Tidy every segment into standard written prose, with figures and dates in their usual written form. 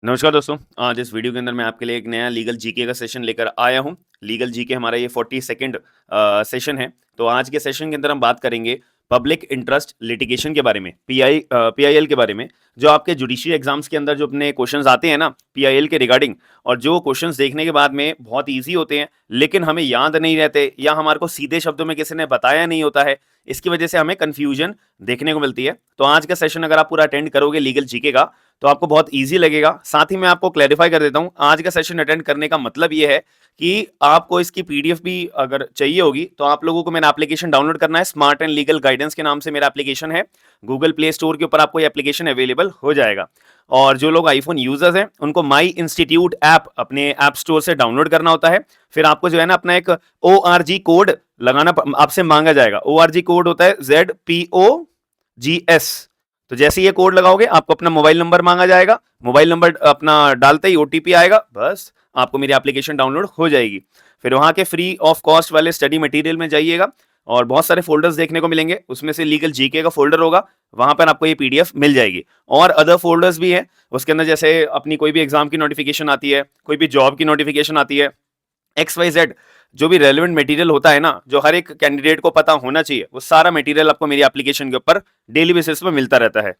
नमस्कार दोस्तों। आज इस वीडियो के अंदर मैं आपके लिए एक नया लीगल जीके का सेशन लेकर आया हूं। लीगल जीके हमारा ये 42nd सेशन है। तो आज के सेशन के अंदर हम बात करेंगे पब्लिक इंटरेस्ट लिटिगेशन के बारे में, पीआईएल के बारे में। जो आपके जुडिशियल एग्जाम्स के अंदर जो अपने क्वेश्चंस आते हैं ना पीआईएल के रिगार्डिंग, और जो क्वेश्चंस देखने के बाद में बहुत ईजी होते हैं लेकिन हमें याद नहीं रहते या हमारे को सीधे शब्दों में किसी ने बताया नहीं होता है, इसकी वजह से हमें कंफ्यूजन देखने को मिलती है। तो आज का सेशन अगर आप पूरा अटेंड करोगे लीगल जीके का तो आपको बहुत इजी लगेगा। साथ ही मैं आपको क्लैरिफाई कर देता हूं, आज का सेशन अटेंड करने का मतलब ये है कि आपको इसकी पीडीएफ भी अगर चाहिए होगी तो आप लोगों को मेरा एप्लीकेशन डाउनलोड करना है। स्मार्ट एंड लीगल गाइडेंस के नाम से मेरा एप्लीकेशन है। गूगल प्ले स्टोर के ऊपर आपको ये एप्लीकेशन अवेलेबल हो जाएगा। और जो लोग आईफोन यूजर्स हैं उनको माई इंस्टीट्यूट ऐप अपने ऐप स्टोर से डाउनलोड करना होता है। फिर आपको जो है ना अपना एक ORG कोड लगाना आपसे मांगा जाएगा। ORG कोड होता है ZPOGS। तो जैसे ये कोड लगाओगे आपको अपना मोबाइल नंबर मांगा जाएगा। मोबाइल नंबर अपना डालते ही ओटीपी आएगा, बस आपको मेरी एप्लीकेशन डाउनलोड हो जाएगी। फिर वहां के फ्री ऑफ कॉस्ट वाले स्टडी मटेरियल में जाइएगा और बहुत सारे फोल्डर्स देखने को मिलेंगे। उसमें से लीगल जीके का फोल्डर होगा, वहां पर आपको ये पीडीएफ मिल जाएगी। और अदर फोल्डर्स भी है उसके अंदर, जैसे अपनी कोई भी एग्जाम की नोटिफिकेशन आती है, कोई भी जॉब की नोटिफिकेशन आती है, XYZ जो भी रेलेवेंट मटेरियल होता है ना, जो हर एक कैंडिडेट को पता होना चाहिए, वो सारा मटेरियल आपको मेरी एप्लीकेशन के ऊपर डेली बेसिस पे मिलता रहता है।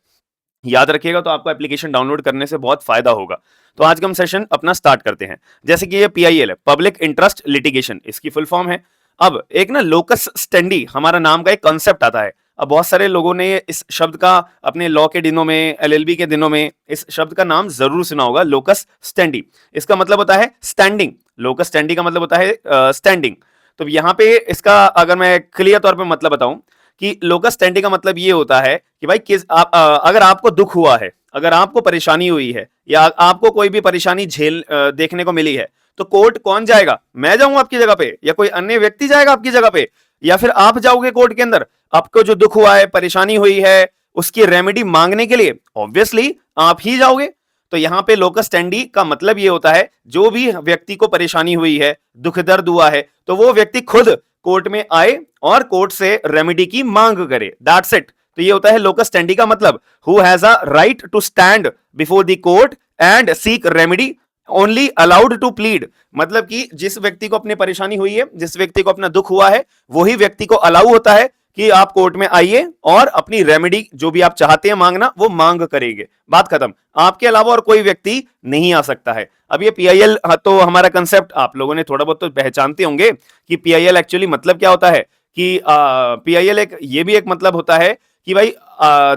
याद रखिएगा, तो आपको एप्लीकेशन डाउनलोड करने से बहुत फायदा होगा। तो आज का हम सेशन अपना स्टार्ट करते हैं। जैसे कि ये पीआईएल है, पब्लिक इंटरेस्ट लिटिगेशन, इसकी फुल फॉर्म है। अब एक ना लोकस स्टेंडी हमारा नाम का एक कॉन्सेप्ट आता है। अब बहुत सारे लोगों ने इस शब्द का अपने लॉ के दिनों में, एलएलबी के दिनों में इस शब्द का नाम जरूर सुना होगा, लोकस स्टेंडी। इसका मतलब होता है स्टैंडिंग। लोकस स्टेंडी का मतलब होता है स्टैंडिंग। तो यहाँ पे इसका अगर मैं क्लियर तौर पे मतलब बताऊं कि लोकस स्टैंडी का मतलब ये होता है कि भाई अगर आपको दुख हुआ है, अगर आपको परेशानी हुई है, या आपको कोई भी परेशानी देखने को मिली है, तो कोर्ट कौन जाएगा? मैं जाऊंगा आपकी जगह पे, या कोई अन्य व्यक्ति जाएगा आपकी जगह पे, या फिर आप जाओगे कोर्ट के अंदर? आपको जो दुख हुआ है, परेशानी हुई है, उसकी रेमेडी मांगने के लिए ऑब्वियसली आप ही जाओगे। तो यहां पे लोकस स्टैंडी का मतलब ये होता है, जो भी व्यक्ति को परेशानी हुई है, दुख दर्द हुआ है, तो वो व्यक्ति खुद कोर्ट में आए और कोर्ट से रेमेडी की मांग करे। That's it. तो ये होता है लोकस स्टैंडी का मतलब, who has a right to stand before the court and seek remedy, only allowed to plead. मतलब कि जिस व्यक्ति को अपनी परेशानी हुई है, जिस व्यक्ति को अपना दुख हुआ है, वही व्यक्ति को अलाउ होता है कि आप कोर्ट में आइए और अपनी रेमेडी जो भी आप चाहते हैं मांगना, वो मांग करेंगे। बात खत्म। आपके अलावा और कोई व्यक्ति नहीं आ सकता है। अब ये पीआईएल, तो हमारा कंसेप्ट आप लोगों ने थोड़ा बहुत तो पहचानते होंगे कि पीआईएल एक्चुअली मतलब क्या होता है। कि पीआईएल एक ये भी एक मतलब होता है कि भाई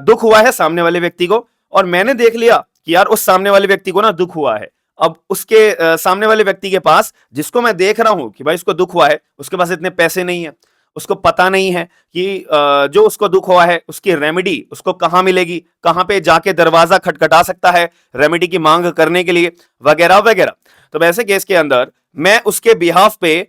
दुख हुआ है सामने वाले व्यक्ति को, और मैंने देख लिया कि यार उस सामने वाले व्यक्ति को ना दुख हुआ है। अब उसके सामने वाले व्यक्ति के पास, जिसको मैं देख रहा हूं कि भाई उसको दुख हुआ है, उसके पास इतने पैसे नहीं है, उसको पता नहीं है कि जो उसको दुख हुआ है उसकी रेमेडी उसको कहां मिलेगी, कहां पे जाके दरवाजा खटखटा सकता है रेमेडी की मांग करने के लिए, वगैरह वगैरह। तो वैसे केस के अंदर मैं उसके बिहाफ पे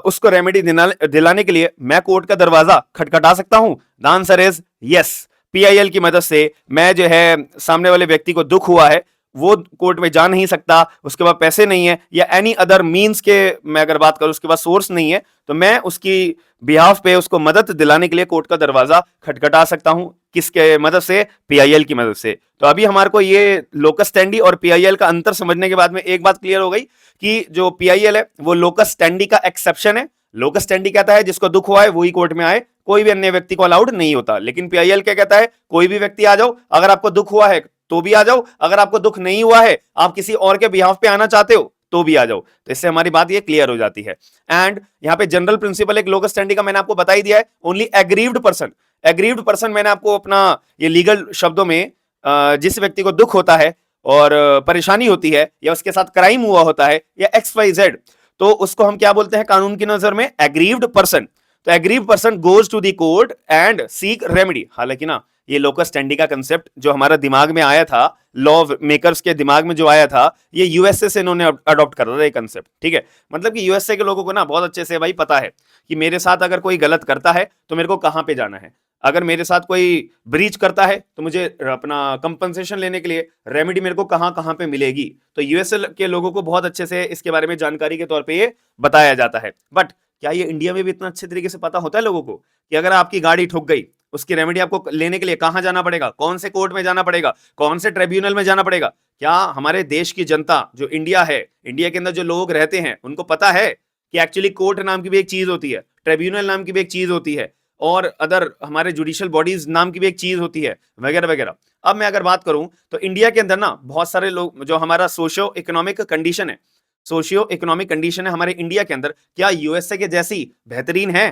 उसको रेमेडी दिलाने के लिए मैं कोर्ट का दरवाजा खटखटा सकता हूं। The answer is yes. PIL की मदद से मैं जो है, सामने वाले व्यक्ति को दुख हुआ है, वो कोर्ट में जा नहीं सकता, उसके पास पैसे नहीं है, या एनी अदर मींस के मैं अगर बात करूं उसके पास सोर्स नहीं है, तो मैं उसकी बिहाफ पे उसको मदद दिलाने के लिए कोर्ट का दरवाजा खटखटा सकता हूं। किसके मदद से? पीआईएल की मदद से। तो अभी हमारे को ये लोकस स्टैंडी और पीआईएल का अंतर समझने के बाद में एक बात क्लियर हो गई कि जो पीआईएल है वो लोकस स्टैंडी का एक्सेप्शन है। लोकस स्टैंडी कहता है जिसको दुख हुआ है वही कोर्ट में आए, कोई भी अन्य व्यक्ति को अलाउड नहीं होता। लेकिन पीआईएल क्या कहता है? कोई भी व्यक्ति आ जाओ, अगर आपको दुख हुआ है तो भी आ जाओ, अगर आपको दुख नहीं हुआ है, आप किसी और के बिहाफ पे आना चाहते हो, तो भी आ जाओ। तो इससे हमारी बात ये क्लियर हो जाती है। एंड यहां पे जनरल प्रिंसिपल एक लोकस स्टैंडी का मैंने आपको बता ही दिया है, only aggrieved person. Aggrieved person मैंने आपको अपना ये लीगल शब्दों में, जिस व्यक्ति को दुख होता है और परेशानी होती है, या उसके साथ क्राइम हुआ होता है, या XYZ, तो उसको हम क्या बोलते हैं कानून की नजर में? Aggrieved person. तो aggrieved person goes to the court and seek remedy. हालांकि ना ये लोकस स्टैंडी का कंसेप्ट जो हमारा दिमाग में आया था, लॉ मेकर्स के दिमाग में जो आया था, ये यूएसए से इन्होंने अडॉप्ट कर रहा था ये कंसेप्ट। ठीक है, मतलब कि यूएसए के लोगों को ना बहुत अच्छे से भाई पता है कि मेरे साथ अगर कोई गलत करता है तो मेरे को कहां पे जाना है। अगर मेरे साथ कोई ब्रीच करता है तो मुझे अपना कंपनसेशन लेने के लिए रेमेडी मेरे को कहां कहां पे मिलेगी। तो यूएसए के लोगों को बहुत अच्छे से इसके बारे में जानकारी के तौर पे ये बताया जाता है। बट क्या ये इंडिया में भी इतना अच्छे तरीके से पता होता है लोगों को कि अगर आपकी गाड़ी ठुक गई, उसकी रेमेडी आपको लेने के लिए कहां जाना पड़ेगा, कौन से कोर्ट में जाना पड़ेगा, कौन से ट्रिब्यूनल में जाना पड़ेगा? क्या हमारे देश की जनता जो इंडिया है, इंडिया के अंदर जो लोग रहते हैं, उनको पता है कि एक्चुअली कोर्ट नाम की भी एक चीज होती है, ट्रिब्यूनल नाम की भी एक चीज होती है, और अदर हमारे जुडिशियल बॉडीज नाम की भी एक चीज होती है, वगैरह वगैरह। अब मैं अगर बात करूं तो इंडिया के अंदर ना बहुत सारे लोग, जो हमारा सोशियो इकोनॉमिक कंडीशन है, सोशियो इकोनॉमिक कंडीशन है हमारे इंडिया के अंदर, क्या यूएसए के जैसी बेहतरीन है?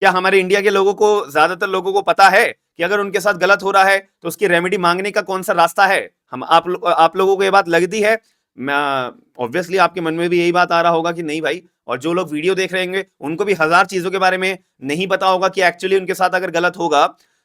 क्या हमारे इंडिया के लोगों को, ज्यादातर लोगों को पता है कि अगर उनके साथ गलत हो रहा है तो उसकी रेमेडी मांगने का कौन सा रास्ता है? हम आप लोगों को ये बात लगती है? मैं ऑब्वियसली आपके मन में भी यही बात आ रहा होगा कि नहीं भाई, और जो लोग वीडियो देख रहे होंगे उनको भी हजार चीजों के बारे में नहीं पता होगा कि एक्चुअली उनके साथ अगर गलत होगा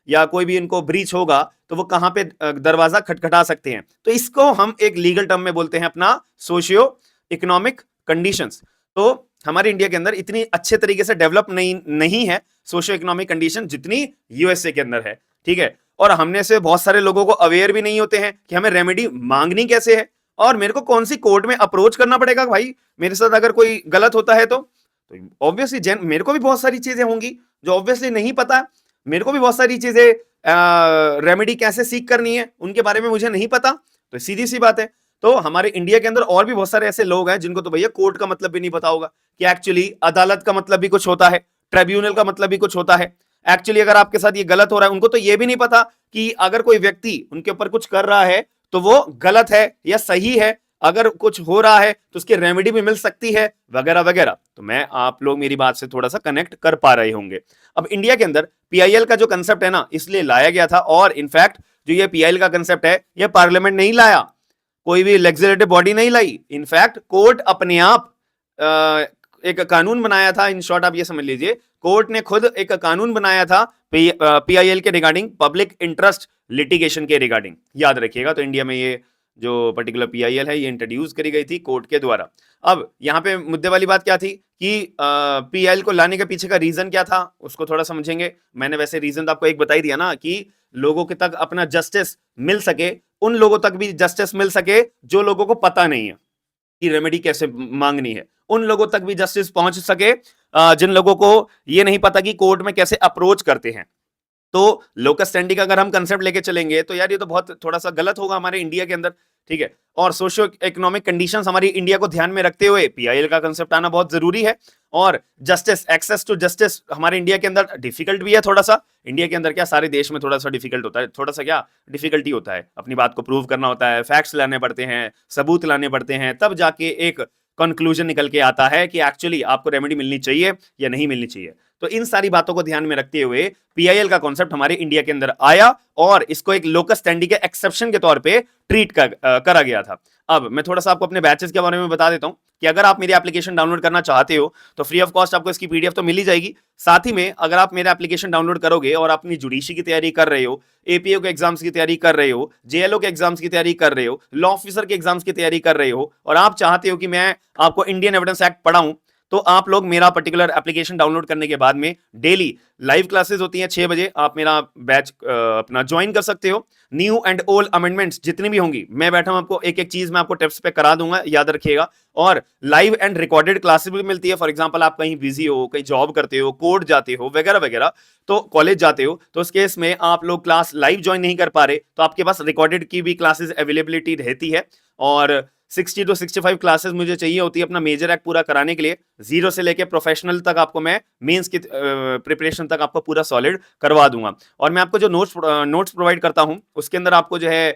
या कोई भी इनको ब्रीच होगा तो वो कहां पे दरवाजा खटखटा सकते हैं। तो इसको हम एक लीगल टर्म में बोलते हैं अपना सोशियो इकोनॉमिक कंडीशंस। तो हमारे इंडिया के अंदर इतनी अच्छे तरीके से डेवलप नहीं है सोशियो इकोनॉमिक कंडीशन जितनी यूएसए के अंदर है, ठीक है। और हमने से बहुत सारे लोगों को अवेयर भी नहीं होते हैं कि हमें रेमेडी मांगनी कैसे है और मेरे को कौन सी कोर्ट में अप्रोच करना पड़ेगा। भाई मेरे साथ अगर कोई गलत होता है तो ऑब्वियसली मेरे को भी बहुत सारी चीजें होंगी जो ऑब्वियसली नहीं पता, मेरे को भी बहुत सारी चीजें रेमेडी कैसे सीख करनी है उनके बारे में मुझे नहीं पता। तो सीधी सी बात है, तो हमारे इंडिया के अंदर और भी बहुत सारे ऐसे लोग हैं जिनको तो भैया कोर्ट का मतलब भी नहीं पता होगा कि एक्चुअली अदालत का मतलब भी कुछ होता है, ट्रिब्यूनल का मतलब भी कुछ होता है। एक्चुअली अगर आपके साथ ये गलत हो रहा है, उनको तो ये भी नहीं पता कि अगर कोई व्यक्ति उनके ऊपर कुछ कर रहा है तो वो गलत है या सही है, अगर कुछ हो रहा है तो उसकी रेमेडी भी मिल सकती है, वगैरह वगैरह। तो मैं, आप लोग मेरी बात से थोड़ा सा कनेक्ट कर पा रहे होंगे। अब इंडिया के अंदर पीआईएल का जो कंसेप्ट है ना, इसलिए लाया गया था, और इनफैक्ट जो ये पीआईएल का कंसेप्ट है ये पार्लियामेंट नहीं लाया, कोई भी लेजिस्लेटिव बॉडी नहीं लाई, इनफैक्ट कोर्ट अपने आप एक कानून बनाया था। इन शॉर्ट आप ये समझ लीजिए, कोर्ट ने खुद एक कानून बनाया था पीआईएल के रिगार्डिंग, पब्लिक इंटरेस्ट लिटिगेशन के रिगार्डिंग, याद रखिएगा। तो इंडिया में ये जो पर्टिकुलर पीआईएल है ये इंट्रोड्यूस करी गई थी कोर्ट के द्वारा। अब यहाँ पे मुद्दे वाली बात क्या थी कि पीआईएल को लाने के पीछे का रीजन क्या था, उसको थोड़ा समझेंगे। मैंने वैसे रीजन तो आपको एक बता ही दिया ना, कि लोगों के तक अपना जस्टिस मिल सके, उन लोगों तक भी जस्टिस मिल सके जो लोगों को पता नहीं है कि रेमेडी कैसे मांगनी है, उन लोगों तक भी जस्टिस पहुंच सके जिन लोगों को ये नहीं पता कि कोर्ट में कैसे अप्रोच करते हैं। तो लोकस स्टैंडी का अगर हम कंसेप्ट लेके चलेंगे तो यार ये तो बहुत थोड़ा सा गलत होगा हमारे इंडिया के अंदर, ठीक है। और सोशियो इकोनॉमिक कंडीशंस हमारी इंडिया को ध्यान में रखते हुए पीआईएल का कंसेप्ट आना बहुत जरूरी है। और जस्टिस, एक्सेस टू जस्टिस हमारे इंडिया के अंदर डिफिकल्ट भी है थोड़ा सा। इंडिया के अंदर क्या, सारे देश में थोड़ा सा डिफिकल्ट होता है, थोड़ा सा क्या डिफिकल्टी होता है, अपनी बात को प्रूव करना होता है, फैक्ट्स लाने पड़ते हैं, सबूत लाने पड़ते हैं, तब जाके एक कंक्लूजन निकल के आता है कि एक्चुअली आपको रेमेडी मिलनी चाहिए या नहीं मिलनी चाहिए। तो इन सारी बातों को ध्यान में रखते हुए पीआईएल का कॉन्सेप्ट हमारे इंडिया के अंदर आया और इसको एक लोकस स्टैंडी के एक्सेप्शन के तौर पे ट्रीट करा गया था। अब मैं थोड़ा सा आपको अपने बैचेस के बारे में बता देता हूं कि अगर आप मेरी एप्लीकेशन डाउनलोड करना चाहते हो तो फ्री ऑफ कॉस्ट आपको इसकी पीडीएफ तो मिल ही जाएगी। साथ ही में अगर आप मेरा एप्लीकेशन डाउनलोड करोगे और अपनी जुडिशरी की तैयारी कर रहे हो, एपीओ के एग्जाम्स की तैयारी कर रहे हो, जेएलओ के एग्जाम्स की तैयारी कर रहे हो, लॉ ऑफिसर के एग्जाम्स की तैयारी कर रहे हो, और आप चाहते हो कि मैं आपको इंडियन एविडेंस एक्ट पढ़ाऊं, तो आप लोग मेरा पर्टिकुलर एप्लीकेशन डाउनलोड करने के बाद में डेली लाइव क्लासेस होती हैं 6 बजे, आप मेरा बैच अपना ज्वाइन कर सकते हो। न्यू एंड ओल्ड अमेंडमेंट्स जितनी भी होंगी मैं बैठा हूं, आपको एक एक चीज मैं आपको टिप्स पे करा दूंगा, याद रखिएगा। और लाइव एंड रिकॉर्डेड क्लासेस भी मिलती है। फॉर एग्जांपल आप कहीं बिजी हो, कहीं जॉब करते हो, कोर्ट जाते हो, वगैरह वगैरह, तो कॉलेज जाते हो, तो उस केस में आप लोग क्लास लाइव ज्वाइन नहीं कर पा रहे तो आपके पास रिकॉर्डेड की भी क्लासेस अवेलेबिलिटी रहती है। और 60 to 65 क्लासेस मुझे चाहिए होती है अपना मेजर एक्ट पूरा कराने के लिए, जीरो से लेके प्रोफेशनल तक आपको मैं मेंस की प्रिपरेशन तक आपको पूरा सॉलिड करवा दूंगा। और मैं आपको जो नोट्स प्रोवाइड करता हूं उसके अंदर आपको जो है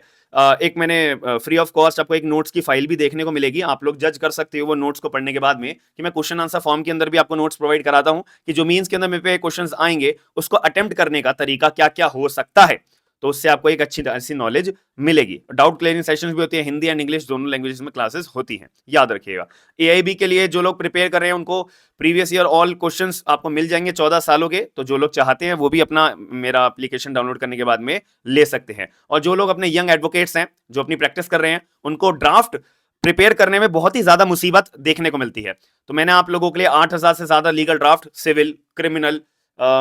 एक मैंने फ्री ऑफ कॉस्ट आपको एक नोट्स की फाइल भी देखने को मिलेगी। आप लोग जज कर सकते हो वो नोट्स को पढ़ने के बाद में कि मैं क्वेश्चन आंसर फॉर्म के अंदर भी आपको नोट्स प्रोवाइड कराता हूं कि जो मींस के अंदर मेरे पे क्वेश्चंस आएंगे उसको अटेम्प्ट करने का तरीका क्या क्या हो सकता है, तो उससे आपको एक अच्छी ऐसी नॉलेज मिलेगी। डाउट क्लियरिंग सेशंस भी होती है, हिंदी एंड इंग्लिश दोनों लैंग्वेजेस में क्लासेस होती हैं, याद रखिएगा। एआईबी के लिए जो लोग प्रिपेयर कर रहे हैं उनको प्रीवियस ईयर ऑल क्वेश्चंस आपको मिल जाएंगे 14 सालों के, तो जो लोग चाहते हैं वो भी अपना मेरा एप्लीकेशन डाउनलोड करने के बाद में ले सकते हैं। और जो लोग अपने यंग एडवोकेट्स हैं जो अपनी प्रैक्टिस कर रहे हैं उनको ड्राफ्ट प्रिपेयर करने में बहुत ही ज्यादा मुसीबत देखने को मिलती है। तो मैंने आप लोगों के लिए 8000 से ज्यादा legal draft, civil, criminal,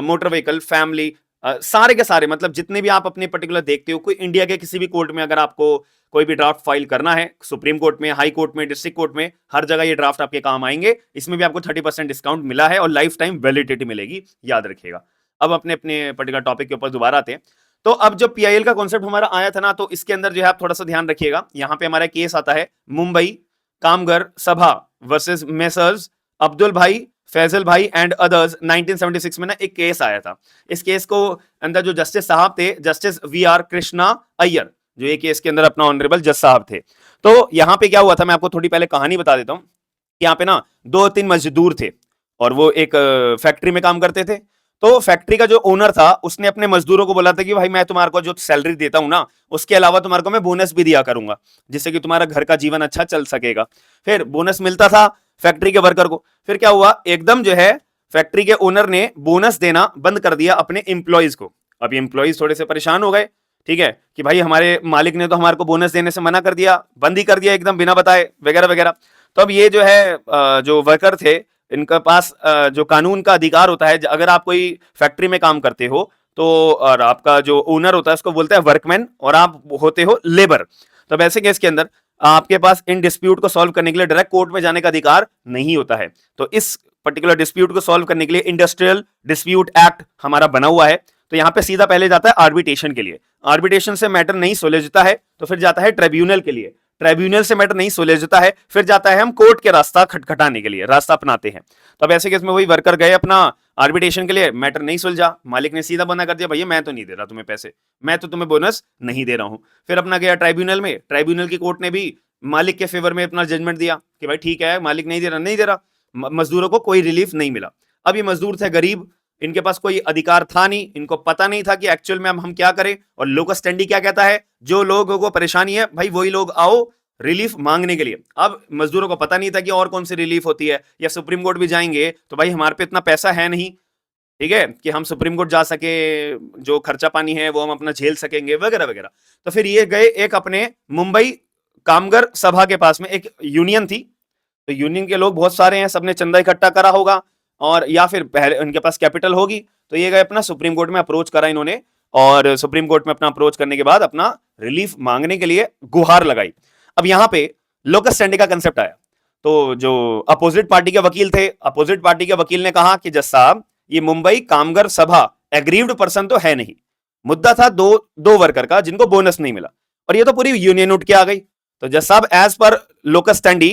motor vehicle, family, सारे के सारे, मतलब जितने भी आप अपने पर्टिकुलर देखते हो, कोई इंडिया के किसी भी कोर्ट में अगर आपको कोई भी ड्राफ्ट फाइल करना है, सुप्रीम कोर्ट में, हाई कोर्ट में, डिस्ट्रिक्ट कोर्ट में, हर जगह ये ड्राफ्ट आपके काम आएंगे। इसमें भी आपको 30% डिस्काउंट मिला है और लाइफ टाइम वैलिडिटी मिलेगी, याद रखिएगा। अब अपने अपने पर्टिकुलर टॉपिक के ऊपर दोबारा आते हैं। तो अब जब पीआईएल का कॉन्सेप्ट हमारा आया था ना, तो इसके अंदर जो है आप थोड़ा सा ध्यान रखिएगा, यहां पे हमारा केस आता है मुंबई कामगर सभा वर्सेस मेसर्स अब्दुल भाई, फैजल भाई एंड अदर्स। 1976 में ना एक केस आया था। इस केस को अंदर जो जस्टिस साहब थे, जस्टिस वी.आर. कृष्णा अय्यर, जो ये केस के अंदर अपना ऑनरेबल जज साहब थे। तो यहां पे क्या हुआ था, मैं आपको थोड़ी पहले कहानी बता देता हूं। यहाँ पे ना 2-3 मजदूर थे और वो एक फैक्ट्री में काम करते थे। तो फैक्ट्री का जो ओनर था उसने अपने मजदूरों को बोला था कि भाई मैं तुम्हारे को जो सैलरी देता हूं ना, उसके अलावा तुम्हारे को मैं बोनस भी दिया करूंगा, जिससे कि तुम्हारा घर का जीवन अच्छा चल सकेगा। फिर बोनस मिलता था फैक्ट्री के वर्कर को। फिर क्या हुआ, एकदम जो है फैक्ट्री के ओनर ने बोनस देना बंद कर दिया अपने इंप्लॉइज को। अब एम्प्लॉइज थोड़े से परेशान हो गए, ठीक है, कि भाई हमारे मालिक ने तो हमारे को बोनस देने से मना कर दिया, बंद ही कर दिया एकदम बिना बताए, वगैरह वगैरह। तो अब ये जो है जो वर्कर थे, इनके पास जो कानून का अधिकार होता है, अगर आप कोई फैक्ट्री में काम करते हो तो, और आपका जो ओनर होता है उसको बोलते हैं वर्कमैन और आप होते हो लेबर। तो वैसे केस के अंदर आपके पास इन डिस्प्यूट को सॉल्व करने के लिए डायरेक्ट कोर्ट में जाने का अधिकार नहीं होता है। तो इस पर्टिकुलर डिस्प्यूट को सॉल्व करने के लिए इंडस्ट्रियल डिस्प्यूट एक्ट हमारा बना हुआ है। तो यहां पे सीधा पहले जाता है आर्बिट्रेशन के लिए। आर्बिट्रेशन से मैटर नहीं सुलझता है तो फिर जाता है ट्रिब्यूनल के लिए। ट्रिब्यूनल से मैटर नहीं सुलझता है फिर जाता है हम कोर्ट के रास्ता खटखटाने के लिए, रास्ता अपनाते हैं। तो अब ऐसे केस में वही वर्कर गए अपना आर्बिट्रेशन के लिए, मैटर नहीं सुलझा, मालिक ने सीधा मना कर दिया, भैया मैं तो नहीं दे रहा तुम्हें पैसे, मैं तो तुम्हें बोनस नहीं दे रहा हूं। फिर अपना गया ट्राइब्यूनल में, ट्राइब्यूनल की कोर्ट ने भी मालिक के फेवर में अपना जजमेंट दिया कि भाई ठीक है, मालिक नहीं दे रहा, नहीं दे रहा, मजदूरों को कोई रिलीफ नहीं मिला। अब ये मजदूर थे गरीब, इनके पास कोई अधिकार था नहीं, इनको पता नहीं था कि एक्चुअल में हम क्या करें। और लोकस स्टैंडी क्या कहता है, जो लोगों को परेशानी है भाई वही लोग आओ रिलीफ मांगने के लिए। अब मजदूरों को पता नहीं था कि और कौन सी रिलीफ होती है, या सुप्रीम कोर्ट भी जाएंगे तो भाई हमारे पे इतना पैसा है नहीं, ठीक है, कि हम सुप्रीम कोर्ट जा सके, जो खर्चा पानी है वो हम अपना झेल सकेंगे, वगैरह वगैरह। तो फिर ये गए एक अपने मुंबई कामगर सभा के पास में, एक यूनियन थी, तो यूनियन के लोग बहुत सारे हैं, सबने चंदा इकट्ठा करा होगा, और या फिर पहले उनके पास कैपिटल होगी। तो ये गए अपना सुप्रीम कोर्ट में अप्रोच करा इन्होंने, और सुप्रीम कोर्ट में अपना अप्रोच करने के बाद अपना रिलीफ मांगने के लिए गुहार लगाई। अब यहां पे लोकस स्टैंडी का कंसेप्ट आया। तो जो अपोजिट पार्टी के वकील थे, अपोजिट पार्टी के वकील ने कहा कि जज साहब ये मुंबई कामगर सभा एग्रीव्ड पर्सन तो है नहीं, मुद्दा था दो वर्कर का जिनको बोनस नहीं मिला, और ये तो पूरी यूनियन उठ के आ गई। तो जज साहब एज पर लोकस स्टैंडी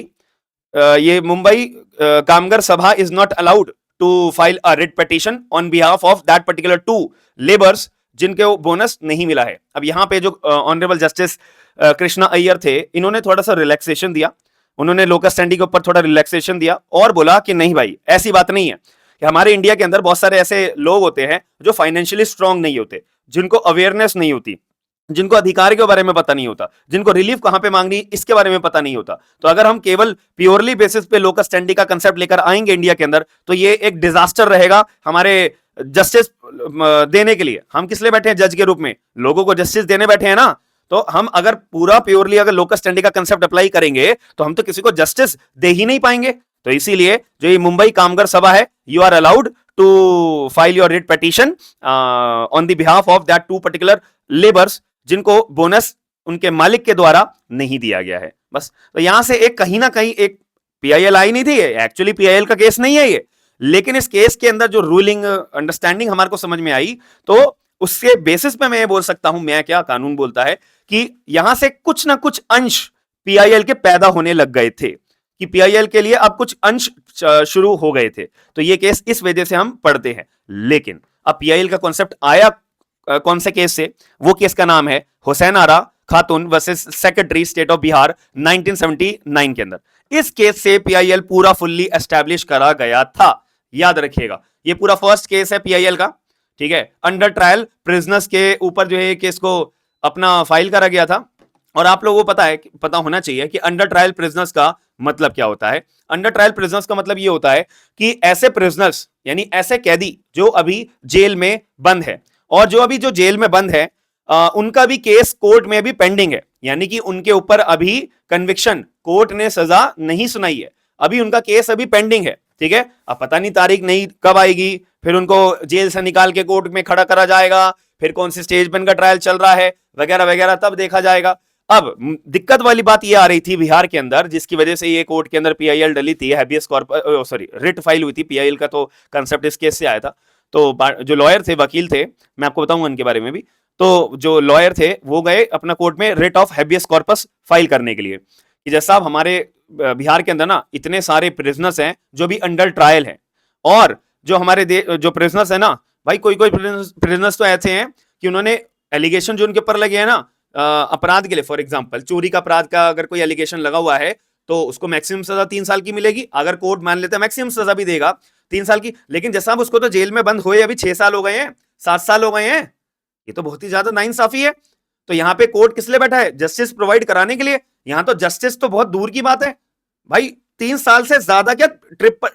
ये Mumbai Kamgar Sabha is not allowed to file a writ petition on behalf of that particular two labours जिनको बोनस नहीं मिला है। अब यहां पे जो ऑनरेबल जस्टिस कृष्णा अय्यर थे, इन्होंने थोड़ा सा रिलैक्सेशन दिया, उन्होंने लोकस स्टैंडी के ऊपर थोड़ा रिलैक्सेशन दिया और बोला कि नहीं भाई ऐसी बात नहीं है, कि हमारे इंडिया के अंदर बहुत सारे ऐसे लोग होते हैं जो फाइनेंशियली स्ट्रांग नहीं होते, जिनको अवेयरनेस नहीं होती, जिनको अधिकार के बारे में पता नहीं होता, जिनको रिलीफ कहां पे मांगनी इसके बारे में पता नहीं होता। तो अगर हम केवल प्योरली बेसिस पे लोकस स्टैंडी का कंसेप्ट लेकर आएंगे इंडिया के अंदर, तो ये एक डिजास्टर रहेगा हमारे जस्टिस देने के लिए। हम किस लिए बैठे हैं जज के रूप में, लोगों को जस्टिस देने बैठे हैं ना। तो हम अगर पूरा प्योरली अगर लोकस स्टैंडी का कंसेप्ट अप्लाई करेंगे तो हम तो किसी को जस्टिस दे ही नहीं पाएंगे। तो इसीलिए जो ये मुंबई कामगर सभा है, you are allowed to file your writ petition on the behalf of that two particular labours जिनको बोनस उनके मालिक के द्वारा नहीं दिया गया है। बस तो यहां से एक कहीं ना कहीं एक पीआईएल आई नहीं थी, एक्चुअली पीआईएल का केस नहीं है ये, लेकिन इस केस के अंदर जो रूलिंग अंडरस्टैंडिंग हमारे को समझ में आई, तो उसके बेसिस पे मैं ये बोल सकता हूं, मैं क्या कानून बोलता है कि यहां से कुछ ना कुछ अंश पीआईएल के पैदा होने लग गए थे, कि पीआईएल के लिए अब कुछ अंश शुरू हो गए थे। तो ये केस इस वजह से हम पढ़ते हैं। लेकिन अब पीआईएल का कॉन्सेप्ट आया कौन से केस से, वो केस का नाम है Hussain Ara Khatoon versus secretary state of Bihar 1979 के अंदर। इस केस से पीआईएल पूरा फुल्ली एस्टैब्लिश करा गया था, याद रखिएगा। ये पूरा फर्स्ट केस है पीआईएल का, ठीक है। अंडर ट्रायल प्रिजनर्स के ऊपर जो है केस को अपना फाइल करा गया था। और आप लोगों को पता होना चाहिए कि अंडर ट्रायल प्रिजनर्स का मतलब क्या होता है। अंडर ट्रायल प्रिजनर्स का मतलब ये होता है कि ऐसे प्रिजनर्स यानी ऐसे कैदी जो अभी जेल में बंद है, और जो अभी जो जेल में बंद है उनका भी केस कोर्ट में भी पेंडिंग है, यानी कि उनके ऊपर अभी कन्विक्शन, कोर्ट ने सजा नहीं सुनाई है, अभी उनका केस अभी पेंडिंग है, ठीक है। अब पता नहीं तारीख नहीं कब आएगी, फिर उनको जेल से निकाल के कोर्ट में खड़ा करा जाएगा, फिर कौन सी स्टेज पर उनका ट्रायल चल रहा है वगैरह वगैरह, तब देखा जाएगा। अब दिक्कत वाली बात ये आ रही थी बिहार के अंदर, जिसकी वजह से ये कोर्ट के अंदर पीआईएल डली थी, हैबियस कॉर्पस रिट फाइल हुई थी। पीआईएल का तो कंसेप्ट इस केस से आया था। तो जो लॉयर थे, वकील थे, मैं आपको बताऊंगा उनके बारे में भी। तो जो लॉयर थे वो गए अपना कोर्ट में writ of habeas corpus file करने के लिए कि जैसा साहब हमारे बिहार के अंदर ना इतने सारे प्रिजनर्स हैं जो भी अंडर ट्रायल हैं, और जो हमारे जो प्रिजनर्स है ना भाई, कोई कोई प्रिजनर्स तो ऐसे हैं कि उन्होंने एलिगेशन जो उनके ऊपर लगे हैं ना अपराध के लिए, फॉर एग्जांपल चोरी का अपराध का अगर कोई एलिगेशन लगा हुआ है तो उसको मैक्सिमम सजा 3 साल की मिलेगी, अगर कोर्ट मान लेता है मैक्सिमम सजा भी देगा 3 साल की। लेकिन जैसा अब उसको तो जेल में बंद हुए अभी 6 साल हो गए हैं, 7 साल हो गए हैं, ये तो बहुत ही ज्यादा नाइंसाफी है। तो यहाँ पे कोर्ट किस लिए बैठा है? जस्टिस प्रोवाइड कराने के लिए। यहाँ तो जस्टिस तो बहुत दूर की बात है भाई, 3 साल से ज्यादा क्या ट्रिप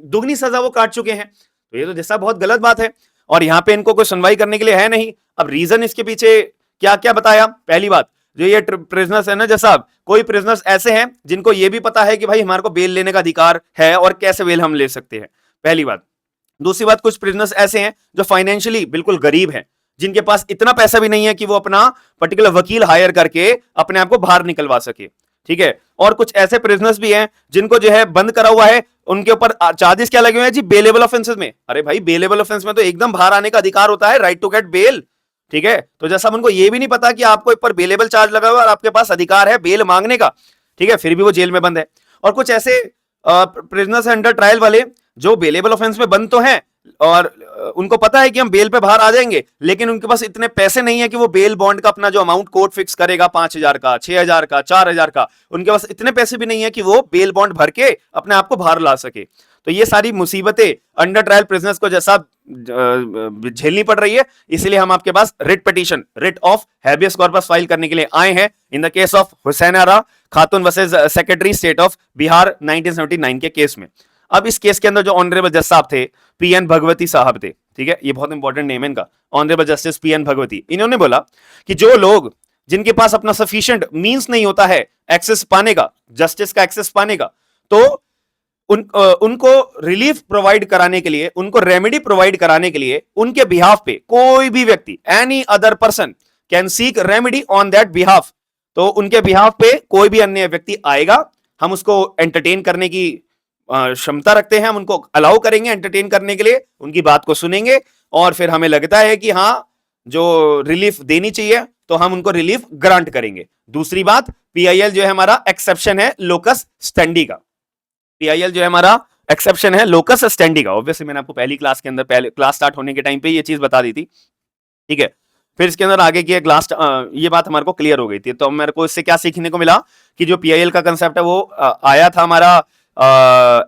दुगनी सजा वो काट चुके हैं। तो ये तो जैसा बहुत गलत बात है, और यहाँ पे इनको कोई सुनवाई करने के लिए है नहीं। अब रीजन इसके पीछे क्या क्या बताया? पहली बात, जो ये प्रिजनर्स है ना जैसा, कोई प्रिजनर्स ऐसे हैं जिनको ये भी पता है कि भाई हमारे को बेल लेने का अधिकार है और कैसे बेल हम ले सकते हैं, पहली बात। दूसरी बात, कुछ प्रिजनर्स ऐसे हैं जो फाइनेंशियली बिल्कुल गरीब हैं, जिनके पास इतना पैसा भी नहीं है कि वो अपना पर्टिकुलर वकील हायर करके अपने आप को बाहर निकलवा सके, ठीक है। और कुछ ऐसे प्रिजनर्स भी हैं जिनको जो है बंद करा हुआ है, उनके ऊपर चार्जेस क्या लगे हुए हैं जी? बेलेबल ऑफेंसेस में। अरे भाई, बेलेबल ऑफेंस में तो एकदम बाहर आने का अधिकार होता है, राइट टू गेट बेल, ठीक है। तो जैसा उनको ये भी नहीं पता कि आपको ऊपर बेलेबल चार्ज लगा हुआ है और आपके पास अधिकार है बेल मांगने का, ठीक है, फिर भी वो जेल में बंद है। और कुछ ऐसे प्रिजनर्स अंडर ट्रायल वाले जो बेलेबल ऑफेंस में बंद तो हैं और उनको पता है कि हम बेल पे बाहर आ जाएंगे, लेकिन उनके पास इतने पैसे नहीं है कि वो बेल बॉन्ड का अपना जो अमाउंट कोर्ट फिक्स करेगा 5,000 का, 6,000 का, 4,000 का, उनके पास इतने पैसे भी नहीं है कि वो बेल बॉन्ड भर के अपने आप को बाहर ला सके। तो ये सारी मुसीबतें अंडर ट्रायल प्रिजनर्स को जैसा झेलनी पड़ रही है, इसलिए हम आपके पास writ petition, writ of habeas corpus file करने के लिए आए हैं in the case of Hussain Ara Khatoon versus secretary state of Bihar 1979 के केस में। अब इस केस के अंदर जो ऑनरेबल जज साहब थे, पीएन भगवती साहब थे, ठीक है, ये बहुत इंपॉर्टेंट नेम है इनका, ऑनरेबल जस्टिस पीएन भगवती। इन्होंने बोला कि जो लोग जिनके पास अपना सफिशिएंट मींस नहीं होता है एक्सेस पाने का, जस्टिस का एक्सेस पाने का, तो उनको रिलीफ प्रोवाइड कराने के लिए, उनको रेमेडी प्रोवाइड कराने के लिए उनके बिहाफ पे कोई भी व्यक्ति, any other person can seek remedy on that behalf. तो उनके बिहाफ पे कोई भी अन्य व्यक्ति आएगा, हम उसको एंटरटेन करने की क्षमता रखते हैं, हम उनको अलाउ करेंगे एंटरटेन करने के लिए, उनकी बात को सुनेंगे, और फिर हमें लगता है कि हाँ जो रिलीफ देनी चाहिए तो हम उनको रिलीफ ग्रांट करेंगे। दूसरी बात, पीआईएल जो है हमारा एक्सेप्शन है लोकस स्टैंडी का, पीआईएल जो है हमारा एक्सेप्शन है लोकस स्टैंडी का। ऑब्वियसली मैंने आपको पहली क्लास के अंदर, पहले क्लास स्टार्ट होने के टाइम पे ये चीज बता दी थी, ठीक है। फिर इसके अंदर आगे की क्लास ये बात हमारे को क्लियर हो गई थी। तो मेरे को इससे क्या सीखने को मिला कि जो पीआईएल का कंसेप्ट है वो आया था हमारा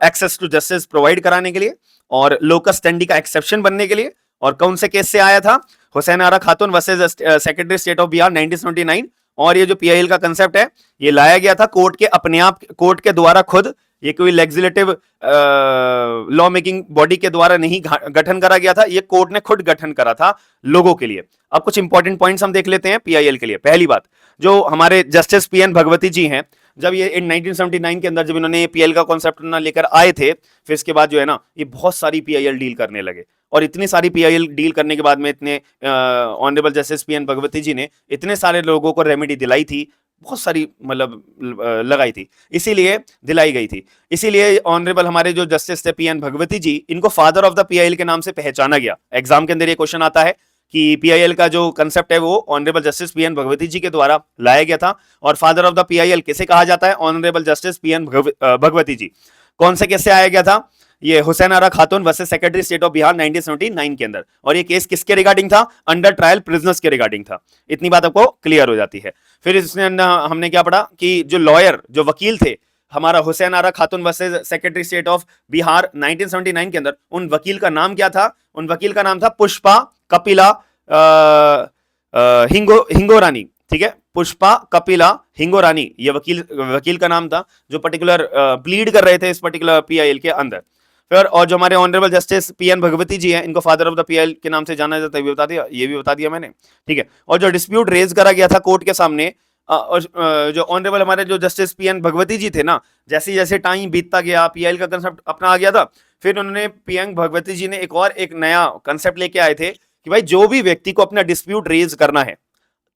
एक्सेस टू जस्टिस प्रोवाइड कराने के लिए और लोकस स्टैंडी का एक्सेप्शन बनने के लिए। और कौन से केस से आया था? Hussain Ara Khatoon versus secretary state of Bihar 1979। और ये जो पीआईएल का कंसेप्ट है ये लाया गया था कोर्ट के अपने आप, कोर्ट के द्वारा खुद, ये कोई लेजिस्लेटिव लॉ मेकिंग बॉडी के द्वारा नहीं गठन करा गया था, ये कोर्ट ने खुद गठन करा था लोगों के लिए। अब कुछ इंपॉर्टेंट पॉइंट्स हम देख लेते हैं पीआईएल के लिए। पहली बात, जो हमारे जस्टिस पीएन भगवती जी हैं, जब ये इन 1979 के अंदर जब इन्होंने पीआईएल का कॉन्सेप्ट ना लेकर आए थे, फिर इसके बाद जो है ना ये बहुत सारी पीआईएल डील करने लगे। और इतनी सारी पीआईएल डील करने के बाद में इतने ऑनरेबल जस्टिस पीएन भगवती जी ने इतने सारे लोगों को रेमेडी दिलाई थी, बहुत सारी मतलब लगाई थी, इसीलिए दिलाई गई थी। इसीलिए ऑनरेबल हमारे जो जस्टिस थे पीएन भगवती जी, इनको फादर ऑफ द पीआईएल के नाम से पहचाना गया। एग्जाम के अंदर ये क्वेश्चन आता है कि पीआईएल का जो कंसेप्ट है वो ऑनरेबल जस्टिस पीएन भगवती जी के द्वारा लाया गया था। और फादर ऑफ द पीआईएल किसे कहा जाता है? ऑनरेबल जस्टिस पीएन भगवती जी। कौन से केस से आया गया था? ये Hussain Ara Khatoon versus secretary state of Bihar 1979 के अंदर। और ये केस किसके रिगार्डिंग था? अंडर ट्रायल प्रिजनर्स के रिगार्डिंग था। इतनी बात आपको क्लियर हो जाती है। फिर इसमें हमने क्या पढ़ा कि जो लॉयर, जो वकील थे हमारा Hussain Ara Khatoon versus secretary state of Bihar 1979 के अंदर, उन वकील का नाम क्या था? उन वकील का नाम था पुष्पा कपिला हिंगोरानी, ठीक है, पुष्पा कपिला हिंगोरानी, ये वकील का नाम था जो पर्टिकुलर प्लीड कर रहे थे इस पर्टिकुलर पीआईएल के अंदर। फिर और जो हमारे ऑनरेबल जस्टिस पीएन भगवती जी हैं, इनको फादर ऑफ द पीआईएल के नाम से जाना जाता है, ये भी बता दिया मैंने, ठीक है। और जो डिस्प्यूट रेज करा गया था कोर्ट के सामने, और जो ऑनरेबल हमारे जो जस्टिस पीएन भगवती जी थे ना, जैसे जैसे टाइम बीतता गया, पीआईएल का कंसेप्ट अपना आ गया था, फिर उन्होंने पीएन भगवती जी ने एक नया कंसेप्ट लेके आए थे कि भाई जो भी व्यक्ति को अपना डिस्प्यूट रेज करना है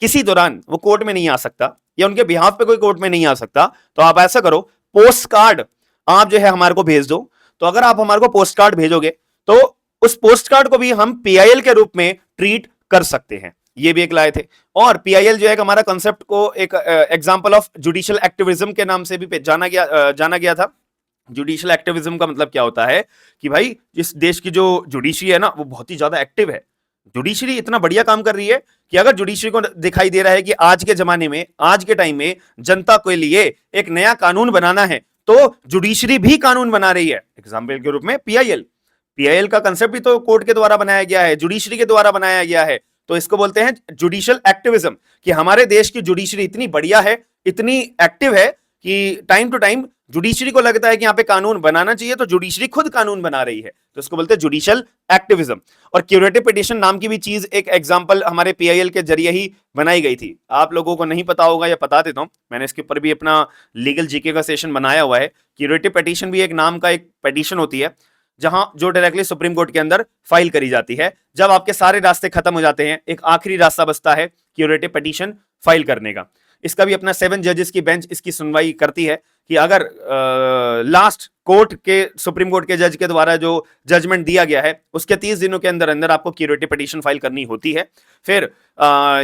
किसी दौरान, वो कोर्ट में नहीं आ सकता या उनके बिहाफ पे कोई कोर्ट में नहीं आ सकता, तो आप ऐसा करो, पोस्ट कार्ड आप जो है हमारे को भेज दो। तो अगर आप हमारे को पोस्ट कार्ड भेजोगे तो उस पोस्ट कार्ड को भी हम पीआईएल के रूप में ट्रीट कर सकते हैं। ये भी एक लाए थे। और पीआईएल जो है हमारा कंसेप्ट को एक एग्जांपल ऑफ जुडिशियल एक्टिविज्म के नाम से भी जाना गया था। जुडिशियल एक्टिविज्म का मतलब क्या होता है कि भाई इस देश की जो जुडिशरी है ना वो बहुत ही ज्यादा एक्टिव है। जुडिशरी इतना बढ़िया काम कर रही है कि अगर जुडिशरी को दिखाई दे रहा है कि आज के जमाने में, आज के टाइम में जनता के लिए एक नया कानून बनाना है, तो जुडिशरी भी कानून बना रही है। एग्जाम्पल के रूप में पीआईएल, पीआईएल का कंसेप्ट भी तो कोर्ट के द्वारा बनाया गया है, जुडिशरी के द्वारा बनाया गया है। तो इसको बोलते हैं जुडिशियल एक्टिविज्म, कि हमारे देश की जुडिशरी इतनी बढ़िया है, इतनी एक्टिव है कि टाइम टू टाइम जुडिशरी को लगता है कि यहां पे कानून बनाना चाहिए, तो जुडिशरी खुद कानून बना रही है। तो इसको बोलते हैं जुडिशियल एक्टिविज्म। और क्यूरेटिव पिटीशन नाम की भी चीज एक एग्जांपल हमारे पीआईएल के जरिए ही बनाई गई थी। आप लोगों को नहीं पता होगा या बता देता हूं, मैंने इसके ऊपर भी अपना लीगल जीके का सेशन बनाया हुआ है। क्यूरेटिव पिटीशन भी एक नाम का एक पिटीशन होती है जहां जो डायरेक्टली सुप्रीम कोर्ट के अंदर फाइल करी जाती है। जब आपके सारे रास्ते खत्म हो जाते हैं, एक आखिरी रास्ता बचता है क्यूरेटिव पिटीशन फाइल करने का। इसका भी अपना 7 जजेस की बेंच इसकी सुनवाई करती है कि अगर लास्ट कोर्ट के, सुप्रीम कोर्ट के जज के द्वारा जो जजमेंट दिया गया है उसके 30 दिनों के अंदर अंदर आपको क्यूरेटिव पिटीशन फाइल करनी होती है। फिर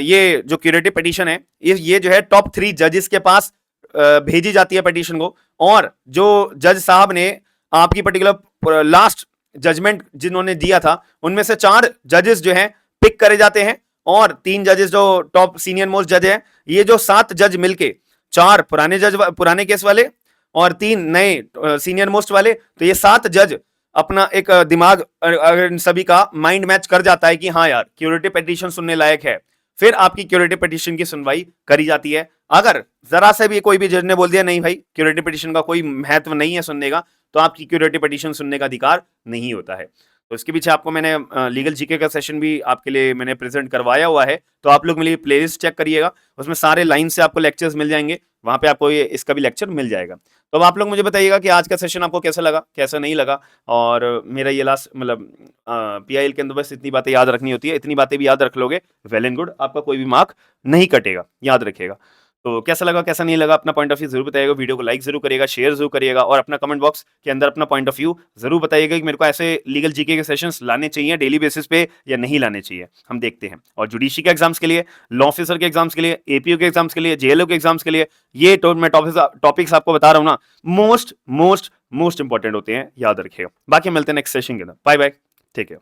ये जो क्यूरेटिव पिटीशन है ये जो है टॉप 3 जजेस के पास भेजी जाती है पिटीशन को। और जो जज साहब ने आपकी पर्टिकुलर लास्ट जजमेंट जिन्होंने दिया था उनमें से 4 जजेस जो हैं पिक करे जाते हैं, और 3 जजेस जो टॉप सीनियर मोस्ट जज हैं, ये जो 7 जज मिलके, 4 पुराने केस वाले और 3 नए सीनियर मोस्ट वाले, तो ये 7 जज अपना एक दिमाग अगर इन सभी का माइंड मैच कर जाता है कि हाँ यार क्यूरेटिव पिटीशन सुनने लायक है, फिर आपकी क्यूरेटिव पिटीशन की सुनवाई करी जाती है। अगर जरा से भी कोई भी जज ने बोल दिया नहीं भाई क्यूरेटिव पिटीशन का कोई महत्व नहीं है सुनने का, तो आपकी क्यूरेटिव पिटीशन सुनने का अधिकार नहीं होता है। तो इसके पीछे आपको मैंने लीगल जीके का सेशन भी आपके लिए मैंने प्रेजेंट करवाया हुआ है, तो आप लोग मेरी प्लेलिस्ट चेक करिएगा, उसमें सारे लाइन से आपको लेक्चर्स मिल जाएंगे, वहां पे आपको ये इसका भी लेक्चर मिल जाएगा। तो अब आप लोग मुझे बताइएगा कि आज का सेशन आपको कैसा लगा, कैसा नहीं लगा। और मेरा ये लास्ट मतलब पीआईएल के अंदर बस इतनी बातें याद रखनी होती है, इतनी बातें भी याद रख लोगे वेल एंड गुड, आपका कोई भी मार्क नहीं कटेगा, याद रखिएगा। तो कैसा लगा कैसा नहीं लगा अपना पॉइंट ऑफ व्यू जरूर बताइएगा, वीडियो को लाइक जरूर करिएगा, शेयर जरूर करिएगा, और अपना कमेंट बॉक्स के अंदर अपना पॉइंट ऑफ व्यू जरूर बताइएगा कि मेरे को ऐसे लीगल जीके के सेशंस लाने चाहिए डेली बेसिस पे या नहीं लाने चाहिए, हम देखते हैं। और जुडिशरी के एग्जाम्स के लिए, लॉ ऑफिसर के एग्जाम्स के लिए, एपीओ के एग्जाम्स के लिए, जेएलओ के एग्जाम्स के लिए, ये मैं टॉपिक्स आपको बता रहा हूँ ना, मोस्ट इंपॉर्टेंट होते हैं, याद रखिएगा। बाकी मिलते हैं नेक्स्ट सेशन के अंदर। Bye bye, take care.